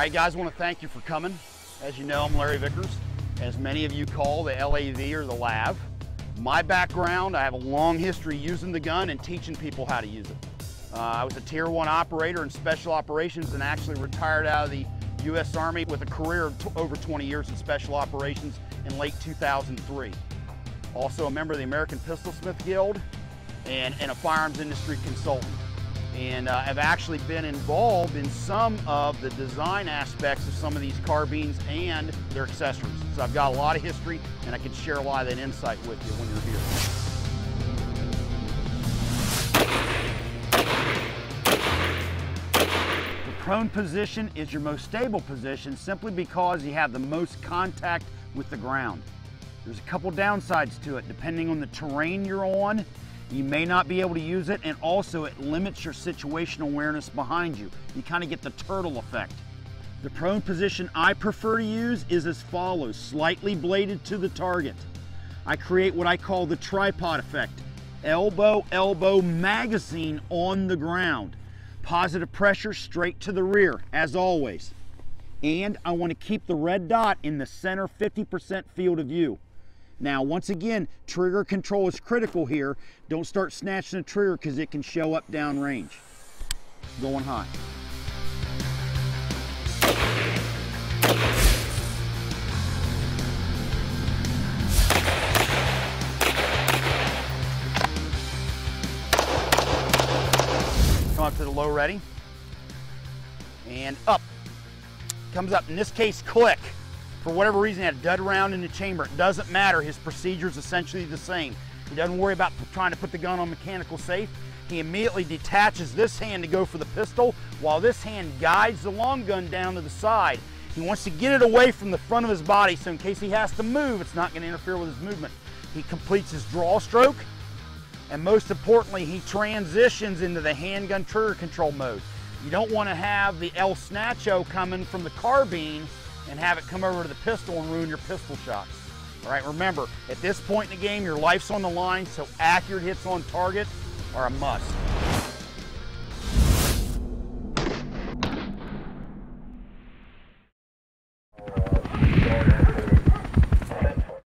right, guys, I want to thank you for coming. As you know, I'm Larry Vickers, as many of you call the LAV or the LAV. My background, I have a long history using the gun and teaching people how to use it. I was a Tier 1 operator in special operations and actually retired out of the U.S. Army with a career of over 20 years in special operations in late 2003. Also a member of the American Pistol Smith Guild and a firearms industry consultant. And I've actually been involved in some of the design aspects of some of these carbines and their accessories. So I've got a lot of history and I can share a lot of that insight with you when you're here. The prone position is your most stable position simply because you have the most contact with the ground. There's a couple downsides to it. Depending on the terrain you're on, you may not be able to use it, and also it limits your situational awareness behind you. You kind of get the turtle effect. The prone position I prefer to use is as follows: slightly bladed to the target. I create what I call the tripod effect. Elbow, elbow, magazine on the ground. Positive pressure straight to the rear, as always. And I want to keep the red dot in the center 50% field of view. Now, once again, trigger control is critical here. Don't start snatching the trigger because it can show up downrange. Going high. Come up to the low ready. And up. Comes up, in this case, click. For whatever reason, he had a dud round in the chamber. It doesn't matter. His procedure is essentially the same. He doesn't worry about trying to put the gun on mechanical safe. He immediately detaches this hand to go for the pistol, while this hand guides the long gun down to the side. He wants to get it away from the front of his body, so in case he has to move, it's not going to interfere with his movement. He completes his draw stroke, and most importantly, he transitions into the handgun trigger control mode. You don't want to have the El Snacho coming from the carbine and have it come over to the pistol and ruin your pistol shots. All right, remember, at this point in the game, your life's on the line, so accurate hits on target are a must.